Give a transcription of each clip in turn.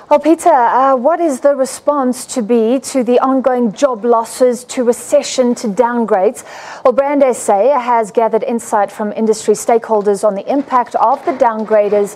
Well, Peter, what is the response to be to the ongoing job losses, to recession, to downgrades? Well, Brand SA has gathered insight from industry stakeholders on the impact of the downgrades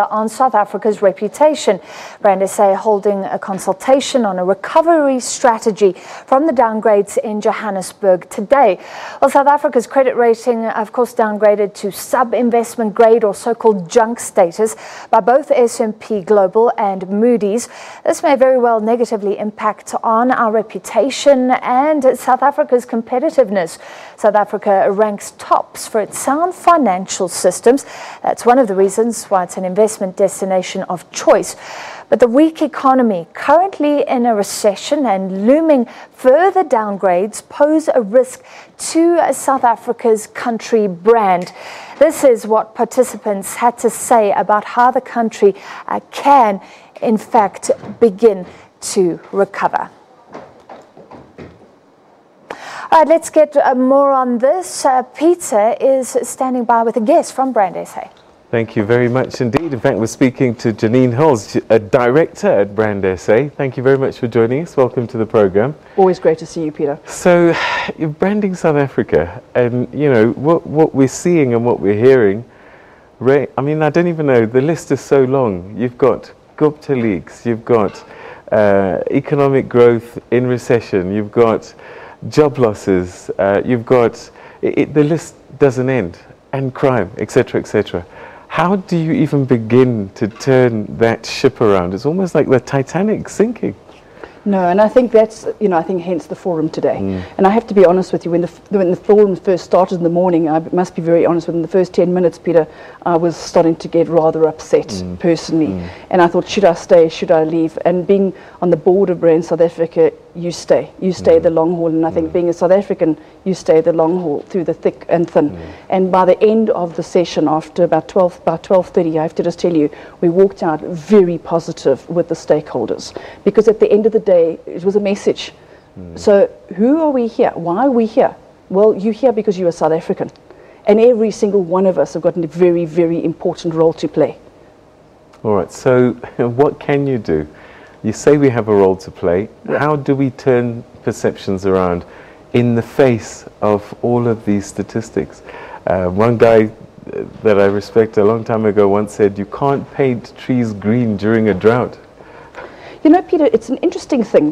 on South Africa's reputation. Brand SA holding a consultation on a recovery strategy from the downgrades in Johannesburg today. Well, South Africa's credit rating, of course, downgraded to sub-investment grade or so-called junk status by both S&P Global and Moody's. This may very well negatively impact on our reputation and South Africa's competitiveness. South Africa ranks tops for its sound financial systems. That's one of the reasons why it's an investment destination of choice. But the weak economy, currently in a recession and looming further downgrades, pose a risk to South Africa's country brand. This is what participants had to say about how the country can, in fact, begin to recover. All right, let's get more on this. Peter is standing by with a guest from Brand SA. Thank you very much indeed. In fact, we're speaking to Janine Hill, a director at Brand SA. Thank you very much for joining us. Welcome to the program. Always great to see you, Peter. So, you're branding South Africa, and you know what we're seeing and what we're hearing. I mean, I don't even know. The list is so long. You've got Gupta leaks. You've got economic growth in recession. You've got job losses. You've got the list doesn't end, and crime, etc., etc. How do you even begin to turn that ship around? It's almost like the Titanic sinking. No, and I think that's, I think hence the forum today. And I have to be honest with you, when the forum first started in the morning, I must be very honest, within the first 10 minutes, Peter, I was starting to get rather upset personally. And I thought, should I stay, should I leave? And being on the board of Brand South Africa, you stay the long haul. And I think being a South African, you stay the long haul through the thick and thin. And by the end of the session, after about 12:30, I have to just tell you, we walked out very positive with the stakeholders, because at the end of the day, it was a message. So who are we here? Why are we here? Well, you're here because you're a South African. And every single one of us have got a very, very important role to play. All right, so what can you do? You say we have a role to play. Yeah. How do we turn perceptions around in the face of all of these statistics? One guy that I respect a long time ago once said, you can't paint trees green during a drought. You know, Peter, it's an interesting thing.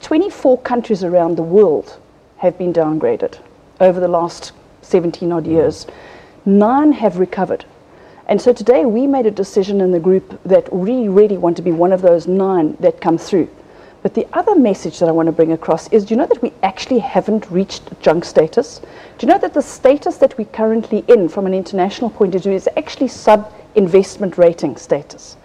24 countries around the world have been downgraded over the last 17 odd years. 9 have recovered. And so today we made a decision in the group that we really want to be one of those 9 that come through. But the other message that I want to bring across is, do you know that we actually haven't reached junk status? Do you know that the status that we're currently in from an international point of view is actually sub-investment rating status?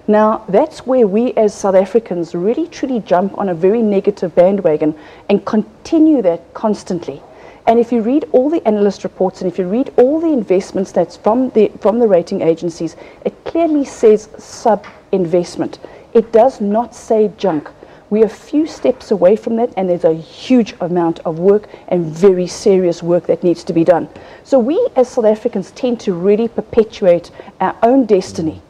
Now, that's where we as South Africans really truly jump on a very negative bandwagon and continue that constantly. And if you read all the analyst reports and if you read all the investment stats from the rating agencies, it clearly says sub-investment. It does not say junk. We're a few steps away from that, and there's a huge amount of work and very serious work that needs to be done. So we as South Africans tend to really perpetuate our own destiny.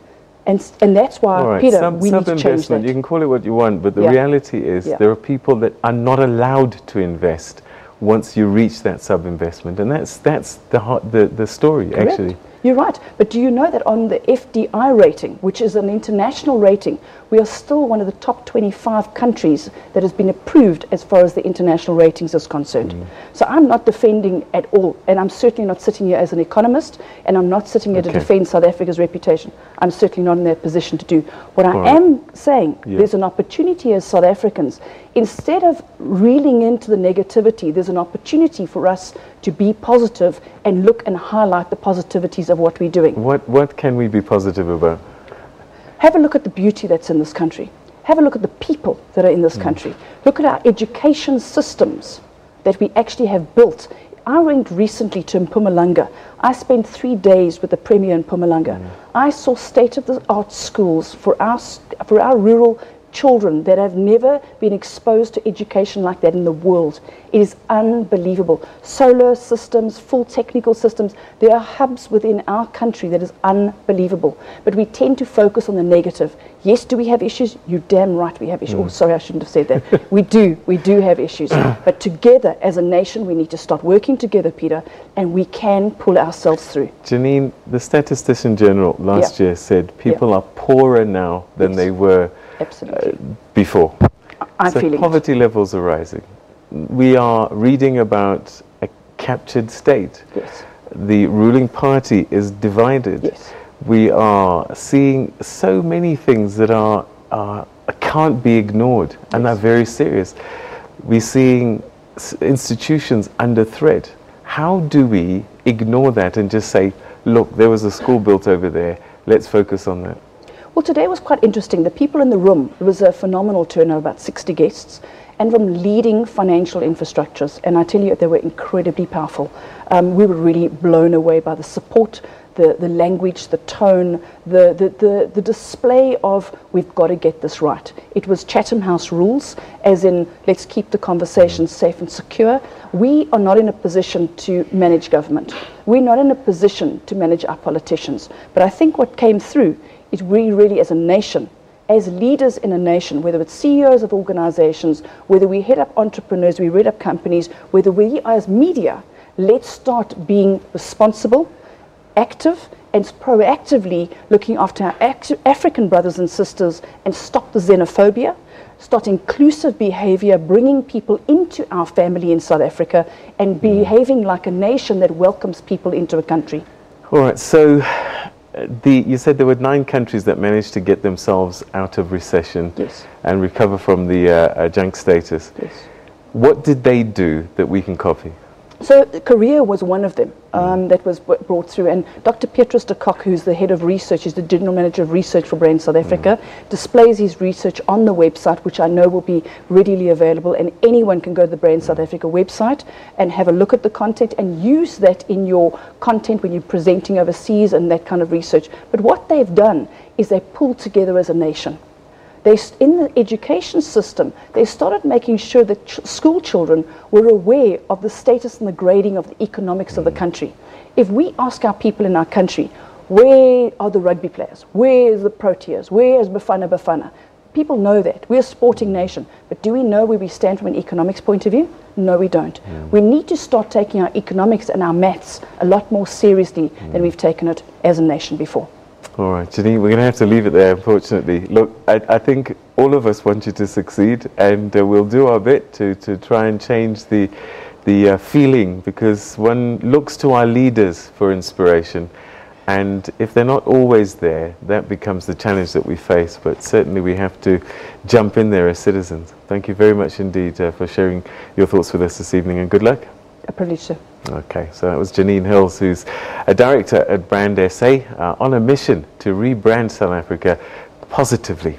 And that's why, Peter, we need to change that. You can call it what you want, but the reality is there are people that are not allowed to invest once you reach that sub-investment, and that's the story. Correct. Actually. You're right, but do you know that on the FDI rating, which is an international rating, we are still one of the top 25 countries that has been approved as far as the international ratings is concerned. So I'm not defending at all, and I'm certainly not sitting here as an economist, and I'm not sitting here to defend South Africa's reputation. I'm certainly not in that position to do. What I am saying, there's an opportunity as South Africans, instead of reeling into the negativity, there's an opportunity for us to be positive and look and highlight the positivities of what we're doing. What can we be positive about? Have a look at the beauty that's in this country. Have a look at the people that are in this country. Look at our education systems that we actually have built. I went recently to Mpumalanga. I spent 3 days with the Premier in Mpumalanga. I saw state-of-the-art schools for our rural children that have never been exposed to education like that in the world. It is unbelievable. Solar systems, full technical systems. There are hubs within our country that is unbelievable. But we tend to focus on the negative. Yes, do we have issues? You're damn right we have issues. Oh, sorry, I shouldn't have said that. We do have issues. But together, as a nation, we need to start working together, Peter, and we can pull ourselves through. Janine, the Statistician General last year said people are poorer now than they were before. I'm so feeling poverty levels are rising. We are reading about a captured state. Yes. The ruling party is divided. Yes. We are seeing so many things that can't be ignored, and are very serious. We're seeing institutions under threat. How do we ignore that and just say, look, there was a school built over there, let's focus on that? Well, today was quite interesting. The people in the room, it was a phenomenal turnout, about 60 guests, and from leading financial infrastructures. And I tell you, they were incredibly powerful. We were really blown away by the support, the language, the tone, the display of we've got to get this right. It was Chatham House rules, as in let's keep the conversation safe and secure. We are not in a position to manage government. We're not in a position to manage our politicians. But I think what came through is we really, as a nation, as leaders in a nation, whether it's CEOs of organizations, whether we head up entrepreneurs, we head up companies, whether we are as media, let's start being responsible, active, and proactively looking after our African brothers and sisters and stop the xenophobia, start inclusive behavior, bringing people into our family in South Africa and behaving like a nation that welcomes people into a country. All right, so you said there were 9 countries that managed to get themselves out of recession and recover from the junk status. Yes. What did they do that we can copy? So Korea was one of them that was brought through, and Dr. Petrus de Kock, who's the head of research, is the general manager of research for Brand South Africa, displays his research on the website, which I know will be readily available, and anyone can go to the Brand South Africa website and have a look at the content and use that in your content when you're presenting overseas and that kind of research. But what they've done is they pulled together as a nation. In the education system, they started making sure that school children were aware of the status and the grading of the economics of the country. If we ask our people in our country, where are the rugby players? Where is the Proteas? Where is Bafana Bafana? People know that. We're a sporting nation. But do we know where we stand from an economics point of view? No, we don't. We need to start taking our economics and our maths a lot more seriously than we've taken it as a nation before. All right, Janine, we're going to have to leave it there, unfortunately. Look, I think all of us want you to succeed, and we'll do our bit to try and change the feeling, because one looks to our leaders for inspiration, and if they're not always there, that becomes the challenge that we face. But certainly we have to jump in there as citizens. Thank you very much indeed for sharing your thoughts with us this evening, and good luck. A privilege, sir. Okay, so that was Janine Hill, who's a director at Brand SA on a mission to rebrand South Africa positively.